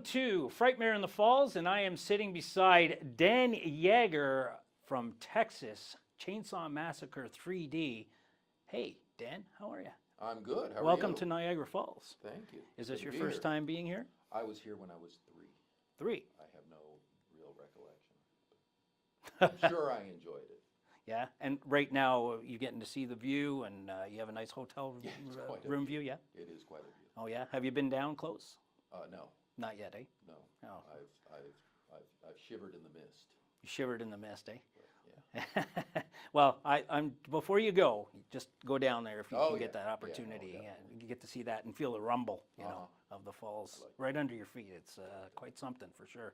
Welcome to Frightmare in the Falls, and I am sitting beside Dan Yeager from Texas Chainsaw Massacre 3D. Hey, Dan, how are you? I'm good. How are you? Welcome to Niagara Falls. Thank you. Is this Good your to be first here. time being here? I was here when I was 3. 3. I have no real recollection. I'm sure I enjoyed it. Yeah, and right now you're getting to see the view, and you have a nice hotel Yeah, it's quite a room view. view, yeah? It is quite a view. Oh, yeah? Have you been down close? No, Not yet, eh? no. Oh. I've shivered in the mist. You shivered in the mist, eh? But, yeah. Well, I'm before you go, just go down there if you Oh, can get yeah. that Yeah, opportunity. no, Yeah, definitely. you get to see that and feel the rumble, you know, Uh-huh. of the falls I like right under your feet. It's quite something for sure.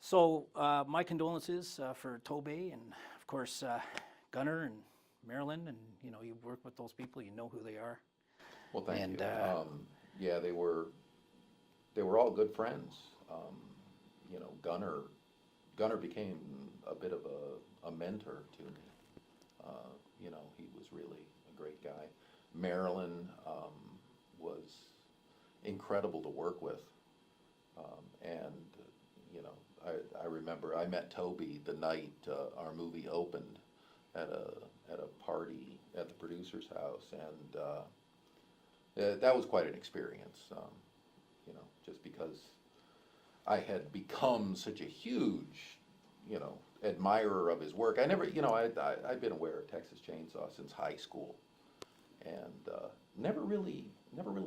So my condolences for Tobey and of course Gunnar and Marilyn, and you know you work with those people, you know who they are. Well, thank And, you. Yeah, they were all good friends. You know, Gunnar became a bit of a mentor to me. You know, he was really a great guy. Marilyn was incredible to work with. And, you know, I remember I met Toby the night our movie opened at a party at the producer's house, and that was quite an experience, you know, just because I had become such a huge, you know, admirer of his work. I never, you know, I'd been aware of Texas Chainsaw since high school, and never really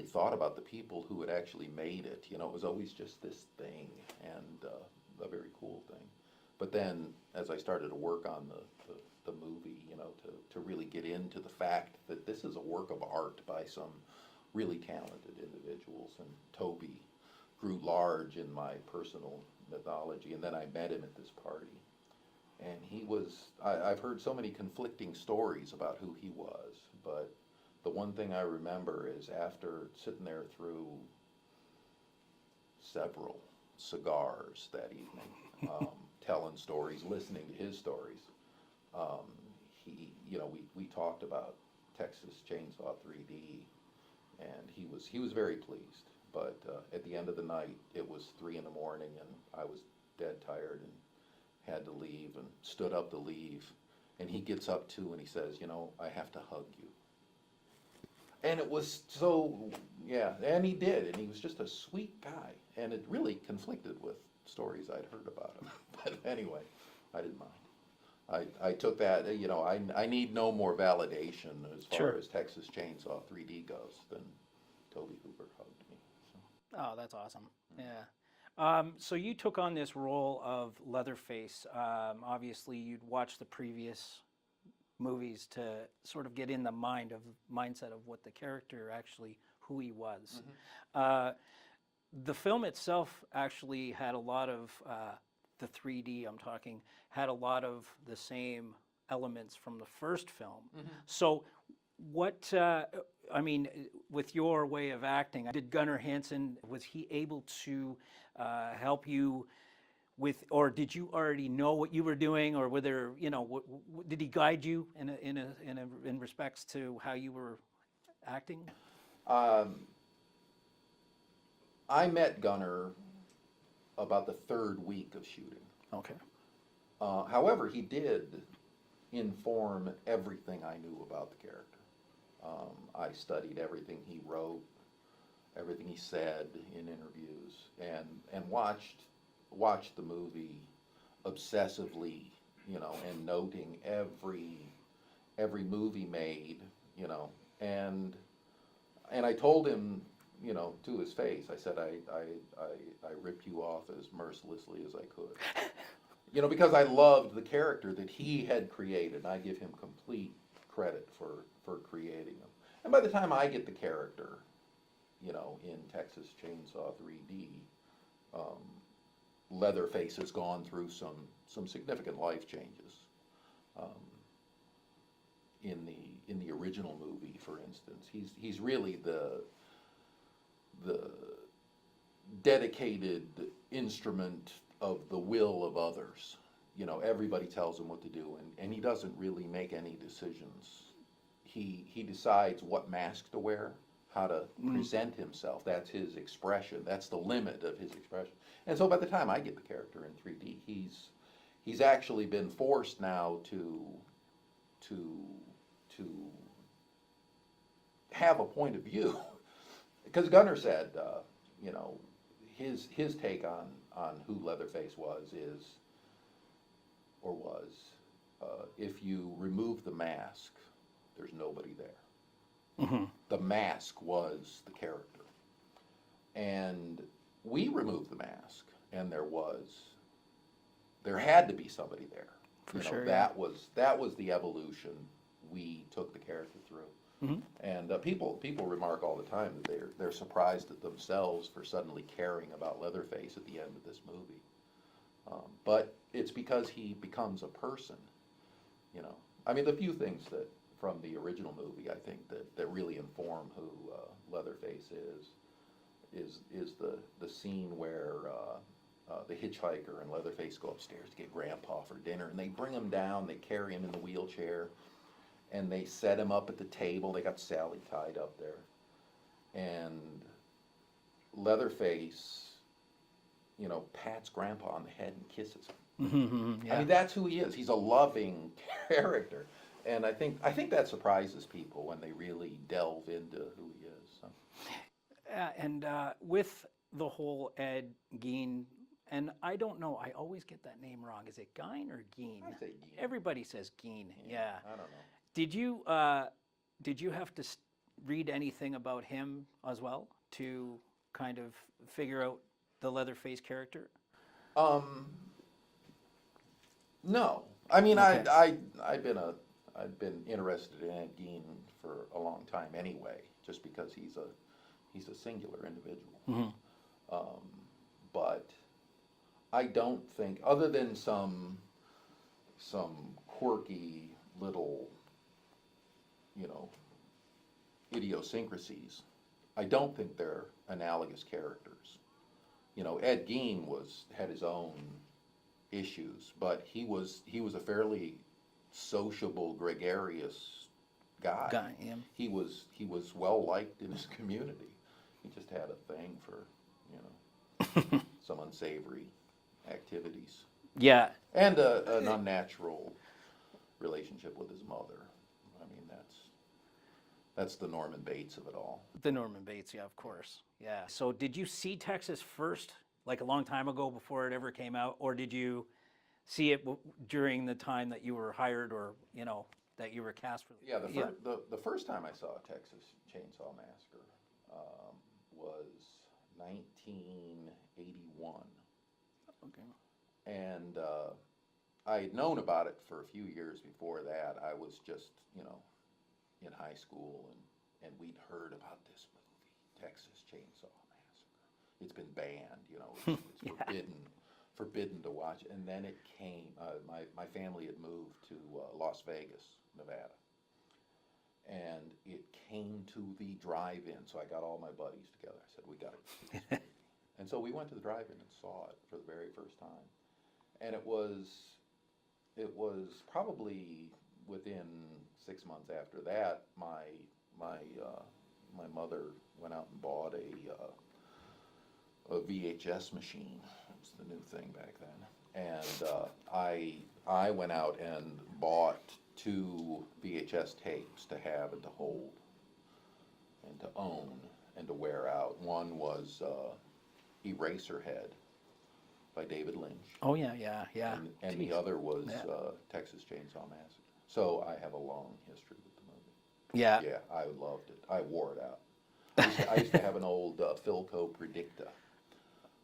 thought about the people who had actually made it. You know, it was always just this thing, and a very cool thing. But then, as I started to work on the movie, you know, to really get into the fact that this is a work of art by some really talented individuals, and Toby grew large in my personal mythology, and then I met him at this party. And he was, I've heard so many conflicting stories about who he was, but the one thing I remember is after sitting there through several cigars that evening, telling stories, listening to his stories, he, you know, we talked about Texas Chainsaw 3D, and he was very pleased. But at the end of the night, it was 3 in the morning, and I was dead tired and had to leave, and stood up to leave. And he gets up too, and he says, you know, I have to hug you. And it was so, yeah, and he did, and he was just a sweet guy. And it really conflicted with stories I'd heard about him. But anyway, I didn't mind. I took that, you know, I need no more validation as far Sure. as Texas Chainsaw 3D goes than Toby Hooper hugged me. So. Oh, that's awesome. Yeah. So you took on this role of Leatherface. Obviously, you'd watched the previous movies to sort of get in the mindset of what the character actually, who he was. The film itself actually had a lot of the 3D. I'm talking had a lot of the same elements from the first film. So, what I mean, with your way of acting, did Gunnar Hansen, was he able to help you with, or did you already know what you were doing, or were there, you know, did he guide you in respects to how you were acting? I met Gunnar about the 3rd week of shooting. Okay. However, he did inform everything I knew about the character. I studied everything he wrote, everything he said in interviews, and watched the movie obsessively, you know, and noting every movie made, you know, and I told him, you know, to his face, I said I ripped you off as mercilessly as I could. You know, because I loved the character that he had created. I give him complete credit for creating him. And by the time I get the character, you know, in Texas Chainsaw 3D, Leatherface has gone through some significant life changes. In the original movie, for instance, he's really the dedicated instrument of the will of others. You know, everybody tells him what to do, and he doesn't really make any decisions. He decides what mask to wear, how to present himself. That's his expression. That's the limit of his expression. And so by the time I get the character in 3D, he's actually been forced now to have a point of view. Because Gunnar said, you know, his take on who Leatherface was if you remove the mask, there's nobody there. Mm-hmm. The mask was the character. And we removed the mask, and there had to be somebody there. For you know, sure, that was the evolution we took the character through. Mm-hmm. And people remark all the time that they're surprised at themselves for suddenly caring about Leatherface at the end of this movie. But it's because he becomes a person. You know, I mean, the few things that from the original movie I think that really inform who Leatherface is the scene where the hitchhiker and Leatherface go upstairs to get Grandpa for dinner, and they bring him down, they carry him in the wheelchair, and they set him up at the table. They got Sally tied up there, and Leatherface, you know, pats Grandpa on the head and kisses him. Mm-hmm. Yeah. I mean, that's who he is. He's a loving character, and I think that surprises people when they really delve into who he is. So. And with the whole Ed Gein, and I don't know, I always get that name wrong. Is it Gein or Gein? I say Gein. Everybody says Gein. Yeah. I don't know. Did you have to read anything about him as well to kind of figure out the Leatherface character? No. I mean, Okay. I've been interested in Ed Gein for a long time anyway, just because he's a singular individual. Mm-hmm. But I don't think, other than some quirky little, you know, idiosyncrasies, I don't think they're analogous characters. You know, Ed Gein had his own issues, but he was a fairly sociable, gregarious guy. Yeah. He was well liked in his community. He just had a thing for, you know, some unsavory activities Yeah. and an unnatural relationship with his mother. I mean, that's the Norman Bates of it all. The Norman Bates, yeah, of course. Yeah. So did you see Texas first, like a long time ago before it ever came out, or did you see it during the time that you were hired, or, you know, that you were cast for? Yeah, the first time I saw Texas Chainsaw Massacre was 1981. Okay. And I had known about it for a few years before that. I was just, you know, in high school, and we'd heard about this movie, Texas Chainsaw Massacre. It's been banned, you know, it's Yeah. forbidden to watch. And then it came, my family had moved to Las Vegas, Nevada. And it came to the drive-in, so I got all my buddies together. I said, we got to see this movie. And so we went to the drive-in and saw it for the very first time. And it was probably within 6 months after that, my mother went out and bought a VHS machine. It was the new thing back then. And I went out and bought 2 VHS tapes to have and to hold and to own and to wear out. One was Eraserhead by David Lynch. Oh, yeah. And the other was Yeah. Texas Chainsaw Massacre. So I have a long history with the movie. Yeah. Yeah, I loved it. I wore it out. I used to have an old Philco Predicta,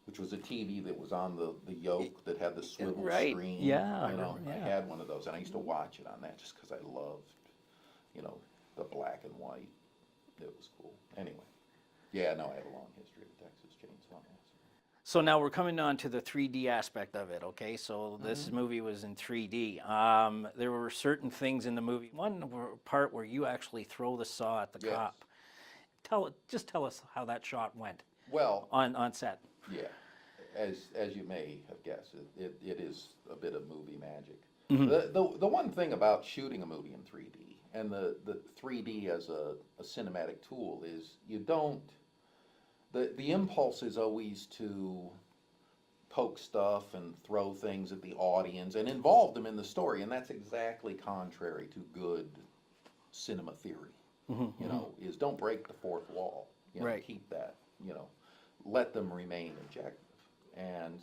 which was a TV that was on the yoke that had the swivel Right. screen. Yeah, You know, yeah. I had one of those, and I used to watch it on that just because I loved, you know, the black and white. It was cool. Anyway, yeah, no, I have a long history with Texas Chainsaw Massacre. So now we're coming on to the 3D aspect of it, okay? So this movie was in 3D. There were certain things in the movie. One part where you actually throw the saw at the Yes. cop. Just tell us how that shot went Well, on set. yeah, as you may have guessed, it is a bit of movie magic. Mm-hmm. The one thing about shooting a movie in 3D and the 3D as a cinematic tool is you don't. The impulse is always to poke stuff and throw things at the audience and involve them in the story, and that's exactly contrary to good cinema theory. You know, is don't break the fourth wall. You know, Right. keep that. You know, let them remain objective. And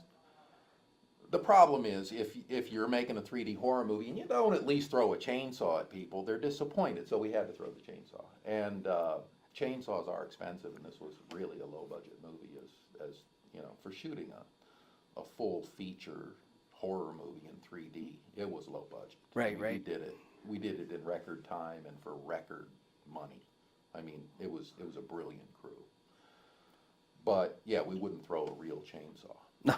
the problem is, if you're making a 3D horror movie and you don't at least throw a chainsaw at people, they're disappointed. So we had to throw the chainsaw. And chainsaws are expensive, and this was really a low budget movie, as you know, for shooting a full feature horror movie in 3D. It was low budget. Right, I mean, right. We did it in record time and for record money. I mean, it was a brilliant crew. But yeah, we wouldn't throw a real chainsaw.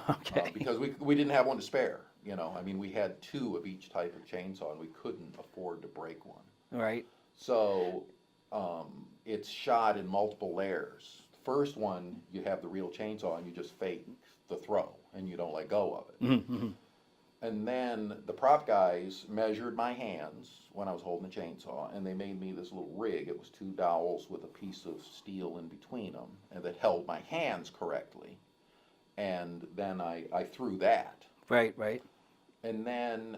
Okay. Because we didn't have one to spare, you know. I mean, we had 2 of each type of chainsaw, and we couldn't afford to break one. Right. So it's shot in multiple layers. First one, you have the real chainsaw, and you just fake the throw, and you don't let go of it. Mm-hmm. And then the prop guys measured my hands when I was holding the chainsaw, and they made me this little rig. It was 2 dowels with a piece of steel in between them, and that held my hands correctly. And then I threw that. Right, right. And then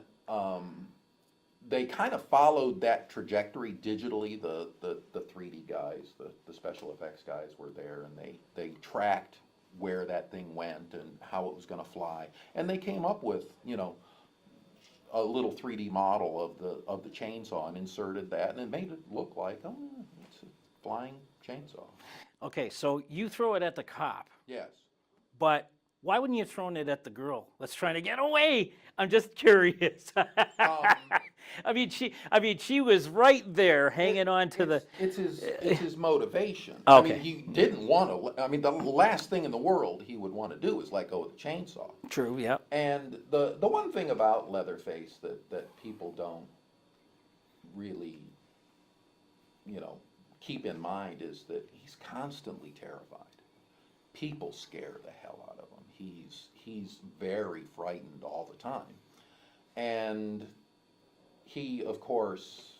they kind of followed that trajectory digitally. The 3D guys, the special effects guys were there, and they tracked where that thing went and how it was going to fly. And they came up with, you know, a little 3D model of the chainsaw and inserted that, and it made it look like, oh, it's a flying chainsaw. Okay, so you throw it at the cop, Yes. but why wouldn't you have thrown it at the girl that's trying to get away? I'm just curious. I mean, she was right there, hanging on to It's his motivation. Okay. I mean, he didn't want to. I mean, the last thing in the world he would want to do is let go of the chainsaw. True. Yeah. And the one thing about Leatherface that people don't really, you know, keep in mind is that he's constantly terrified. People scare the hell out of him. He's very frightened all the time. And he, of course,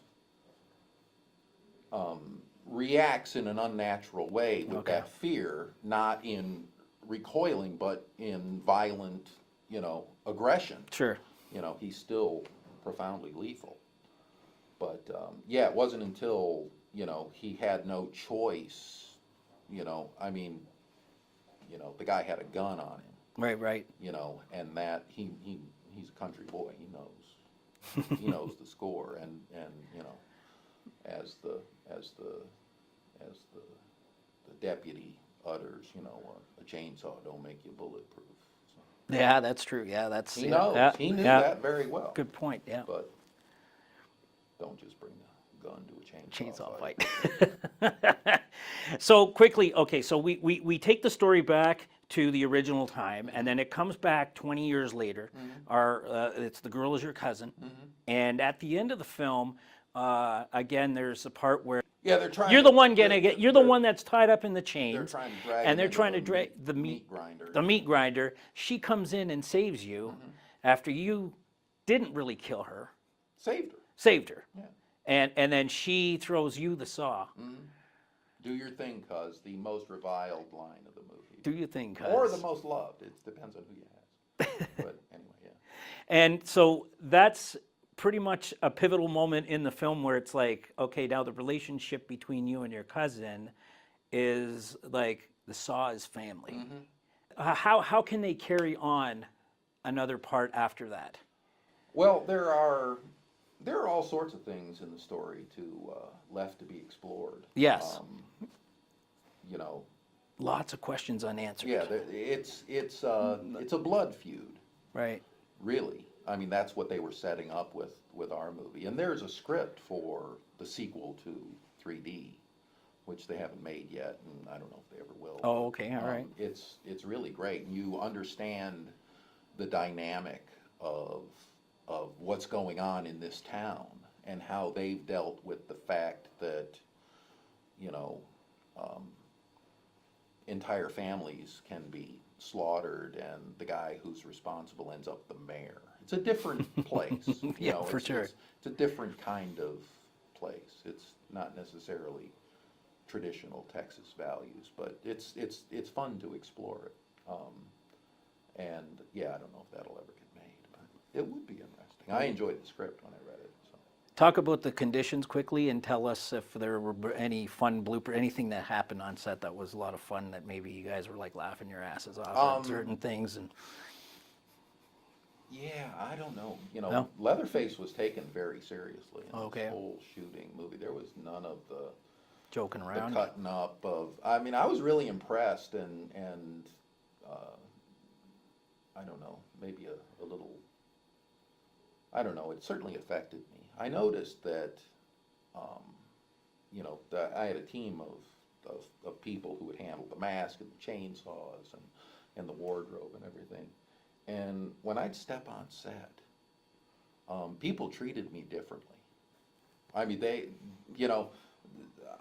reacts in an unnatural way with that fear, not in recoiling, but in violent, you know, aggression. Sure. You know, he's still profoundly lethal. But yeah, it wasn't until, you know, he had no choice, you know, I mean, you know, the guy had a gun on him. Right, right. You know, and that he's a country boy. He knows the score, and you know, as the deputy utters, you know, a chainsaw don't make you bulletproof. So Yeah, that's true. Yeah, that's he yeah, knows. yeah, He knew yeah. that very well. Good point. Yeah. But don't just bring a gun to a Chainsaw fight. So quickly, okay, so we take the story back to the original time, and then it comes back 20 years later. It's the girl is your cousin, and at the end of the film, again, there's a part where yeah, they're trying. you're the one you're the they're- one that's tied up in the They're chains, trying to drag. and him they're into trying to drag the meat grinder. The meat grinder. She comes in and saves you after you didn't really kill her, Saved her. Yeah. Yeah. And then she throws you the saw. Do your thing, cuz, the most reviled line of the movie. Do you think? Or the most loved. It depends on who you ask. But anyway, yeah. And so that's pretty much a pivotal moment in the film where it's like, okay, now the relationship between you and your cousin is like the Saw is family. How can they carry on another part after that? Well, there are all sorts of things in the story left to be explored. Yes. You know, Lots of questions unanswered. yeah, it's a blood feud, Right. really. I mean, that's what they were setting up with our movie. And there's a script for the sequel to 3D, which they haven't made yet, and I don't know if they ever will. Oh, okay, all right. It's really great. You understand the dynamic of what's going on in this town and how they've dealt with the fact that, you know, entire families can be slaughtered, and the guy who's responsible ends up the mayor. It's a different place. You Yeah, know, for sure. It's a different kind of place. It's not necessarily traditional Texas values, but it's fun to explore it. And yeah, I don't know if that'll ever get made, but it would be interesting. I enjoyed the script when I read it. So. Talk about the conditions quickly and tell us if there were any fun blooper, anything that happened on set that was a lot of fun that maybe you guys were like laughing your asses off at certain things. And yeah, I don't know. You know, No? Leatherface was taken very seriously in Okay. this whole shooting movie. There was none of the joking around. cutting up of. I mean, I was really impressed, and I don't know, maybe a little. I don't know. It certainly affected me. I noticed that, you know, that I had a team of people who would handle the mask and the chainsaws and the wardrobe and everything. And when I'd step on set, people treated me differently. I mean, they, you know,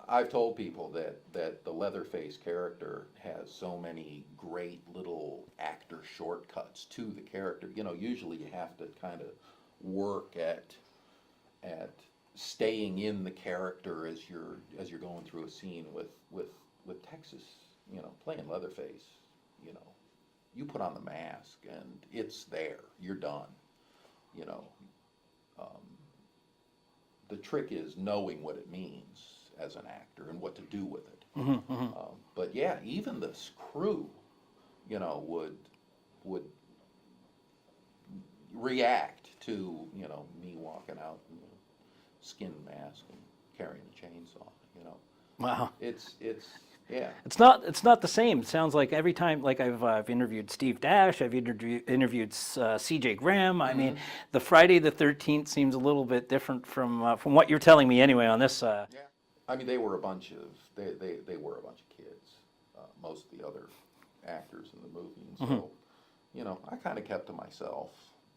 I've told people that the Leatherface character has so many great little actor shortcuts to the character. You know, usually you have to kind of work at staying in the character as you're going through a scene with Texas, you know, playing Leatherface, you know. You put on the mask and it's there. You're done. You know, the trick is knowing what it means as an actor and what to do with it. But yeah, even this crew, you know, would react to, you know, me walking out in a skin mask and carrying a chainsaw. You know, Wow. it's yeah. It's not the same. It sounds like every time, like I've interviewed Steve Dash, I've interviewed C.J. Graham. I mean, the Friday the 13th seems a little bit different from what you're telling me anyway on this. Yeah, I mean they were a bunch of they were a bunch of kids. Most of the other actors in the movie, and so you know I kind of kept to myself.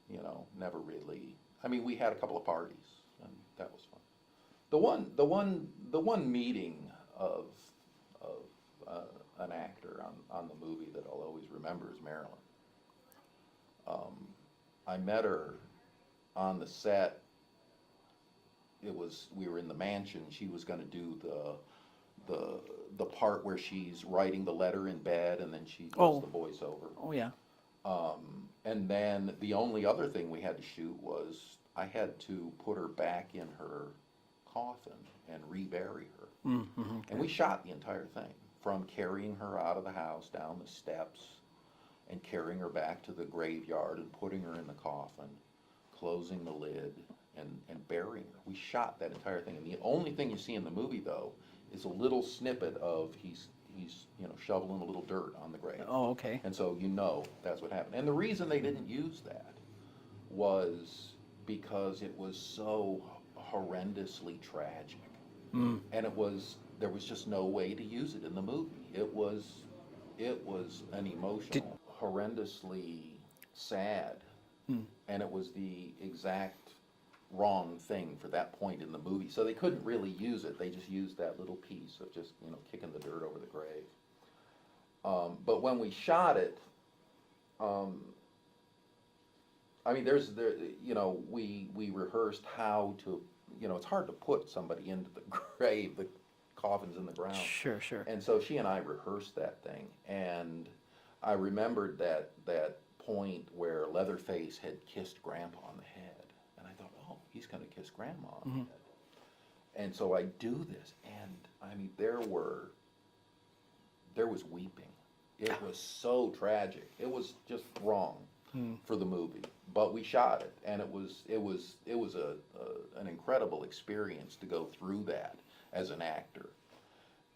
You know, never really. I mean, we had a couple of parties, and that was fun. The one meeting of an actor on the movie that I'll always remember is Marilyn. I met her on the set. We were in the mansion. She was going to do the part where she's writing the letter in bed, and then she does the voiceover. Oh yeah. And then the only other thing we had to shoot was I had to put her back in her coffin and rebury her. Okay. And we shot the entire thing, from carrying her out of the house down the steps and carrying her back to the graveyard and putting her in the coffin, closing the lid and burying her. We shot that entire thing. And the only thing you see in the movie, though, is a little snippet of he's you know, shoveling a little dirt on the grave. Oh, okay. And so you know that's what happened. And the reason they didn't use that was because it was so horrendously tragic. And there was just no way to use it in the movie. It was an emotional, horrendously sad, and it was the exact wrong thing for that point in the movie. So they couldn't really use it. They just used that little piece of just, you know, kicking the dirt over the grave. But when we shot it, I mean, you know, we rehearsed how to, you know, it's hard to put somebody into the grave. The coffin's in the ground. Sure. And so she and I rehearsed that thing, and I remembered that point where Leatherface had kissed Grandpa on the head, and I thought, oh, he's going to kiss Grandma on the head. And so I do this, and I mean, there was weeping. It was so tragic. It was just wrong for the movie, but we shot it, and it was an incredible experience to go through that as an actor.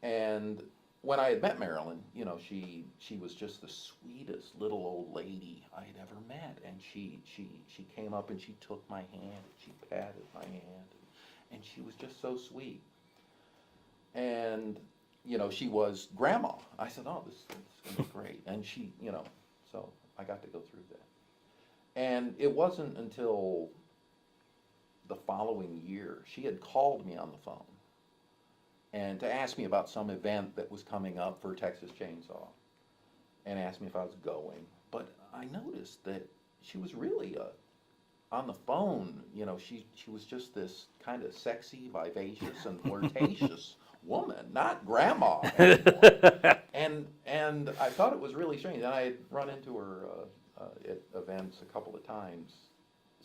And when I had met Marilyn, you know, she was just the sweetest little old lady I had ever met, and she came up and she took my hand and she patted my hand, and she was just so sweet. And you know, she was Grandma. I said, oh, this is going to be great. And she, you know, so I got to go through that. And it wasn't until the following year, she had called me on the phone and to ask me about some event that was coming up for Texas Chainsaw, and asked me if I was going. But I noticed that she was really on the phone, you know, she was just this kind of sexy, vivacious, and flirtatious woman, not Grandma anymore. And I thought it was really strange. And I had run into her at events a couple of times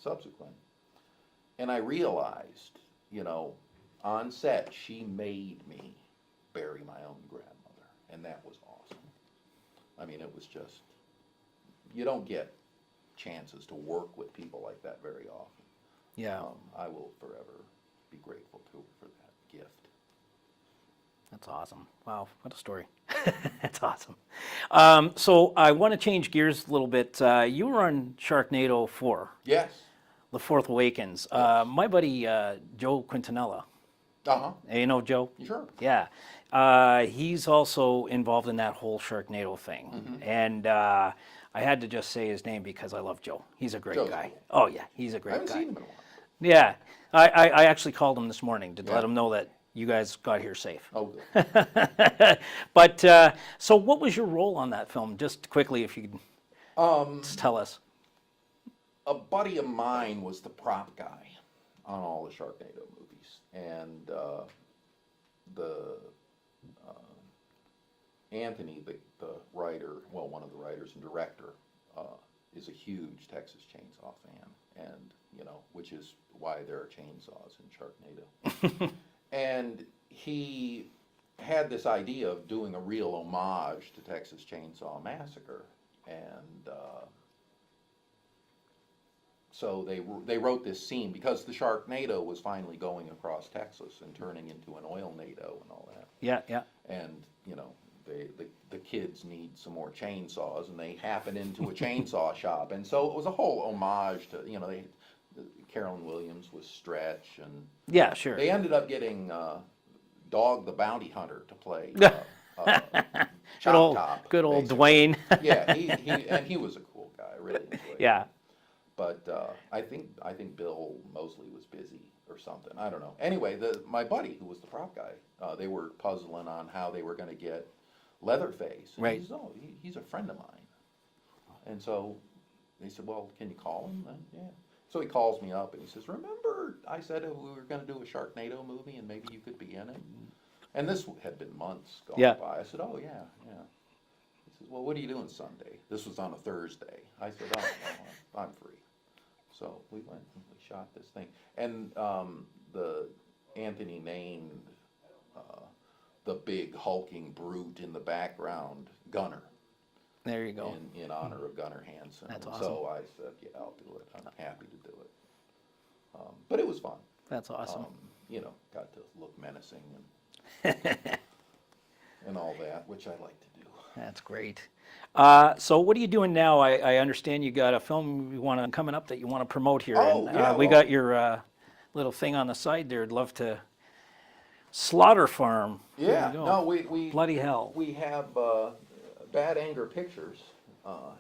subsequent. And I realized, on set, she made me bury my own grandmother. And that was awesome. I mean, it was just, you don't get chances to work with people like that very often. Yeah. I will forever be grateful to her for that gift. That's awesome. Wow, what a story. That's awesome. So I want to change gears a little bit. You were on Sharknado 4, Yes. The Fourth Awakens. Yes. My buddy Joe Quintanilla, Uh-huh. you know Joe? Sure. Yeah. He's also involved in that whole Sharknado thing. Mm-hmm. And I had to just say his name because I love Joe. He's a great Joe's guy. cool. Oh, yeah, he's a I great haven't guy. seen him in a while. Yeah. I actually called him this morning to Yeah. let him know that you guys got here safe. Oh, good. But so, what was your role on that film? Just quickly, if you could just tell us. A buddy of mine was the prop guy on all the Sharknado movies, and Anthony, the writer, well, one of the writers and director, is a huge Texas Chainsaw fan, and which is why there are chainsaws in Sharknado. And he had this idea of doing a real homage to Texas Chainsaw Massacre, and so they wrote this scene because the Sharknado was finally going across Texas and turning into an oil NATO and all that. Yeah, yeah. And the kids need some more chainsaws, and they happen into a chainsaw shop, and so it was a whole homage to Carolyn Williams was Stretch, and Yeah, sure. they ended up getting Dog the Bounty Hunter to play Chop Top. Good old basically. Dwayne. Yeah, he was a cool guy. I really enjoyed him. Yeah. But I think Bill Mosley was busy or something. I don't know. Anyway, my buddy who was the prop guy, they were puzzling on how they were going to get Leatherface. And Right. He says, he's a friend of mine. And so they said, well, can you call him? And, yeah. So he calls me up and he says, remember I said we were going to do a Sharknado movie and maybe you could be in it? And this had been months gone by. I said, oh, yeah. He says, well, what are you doing Sunday? This was on a Thursday. I said, oh, well, I'm free. So we went and we shot this thing. And Anthony named the big hulking brute in the background Gunner. There you go. In honor of Gunnar Hansen. That's And awesome. So I said, yeah, I'll do it. I'm happy to do it. But it was fun. That's awesome. Got to look menacing and all that, which I like to do. That's great. So what are you doing now? I understand you got a film coming up that you want to promote here. Oh, and, yeah, we well- got your little thing on the side there. I'd love to. Slaughter Farm. There Yeah, you go. no, we Bloody hell. We have Bad Anger Pictures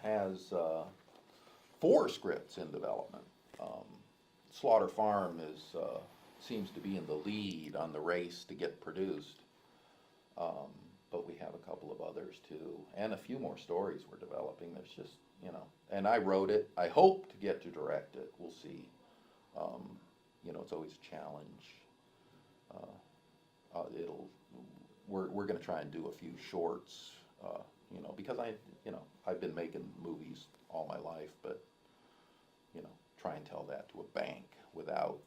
has 4 scripts in development. Slaughter Farm seems to be in the lead on the race to get produced, but we have a couple of others too, and a few more stories we're developing. There's just and I wrote it. I hope to get to direct it. We'll see. It's always a challenge. We're going to try and do a few shorts, because I've been making movies all my life, but try and tell that to a bank without,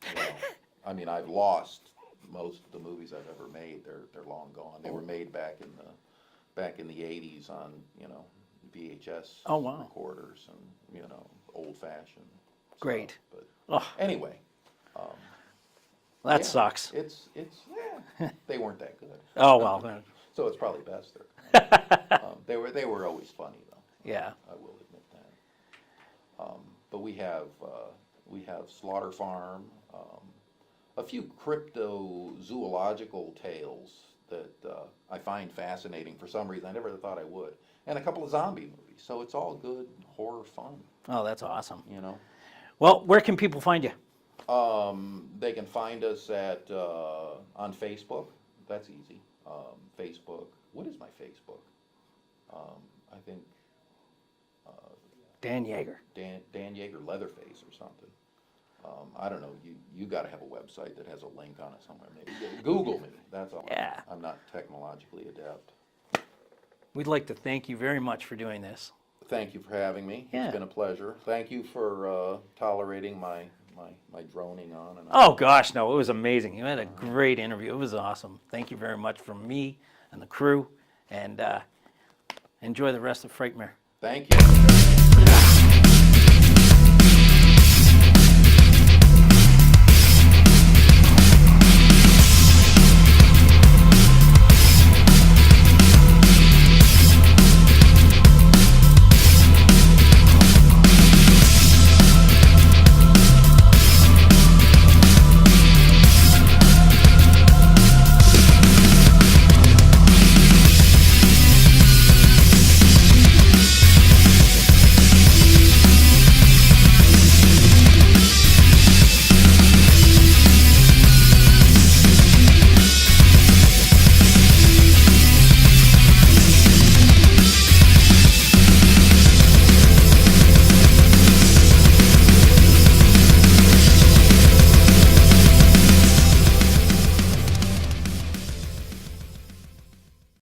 I mean, I've lost most of the movies I've ever made. They're long gone. They were made back in the 80s on VHS recorders and old fashioned. Great. But Oh, anyway. that Yeah, sucks. It's they weren't that good. Oh well. So it's probably best they're they were always funny though. Yeah. I will admit that. But we have Slaughter Farm, a few cryptozoological tales that I find fascinating for some reason. I never thought I would, and a couple of zombie movies. So it's all good horror fun. Oh, that's awesome. Well, where can people find you? They can find us on Facebook. That's easy. Facebook. What is my Facebook? I think Dan Yeager. Dan Yeager Leatherface or something. I don't know. You got to have a website that has a link on it somewhere. Maybe Google me. That's all. Yeah. I'm not technologically adept. We'd like to thank you very much for doing this. thank you for having me. Yeah. It's been a pleasure. Thank you for tolerating my droning on and on. Oh gosh, no, it was amazing. You had a great interview. It was awesome. Thank you very much from me and the crew, and enjoy the rest of Frightmare. Thank you.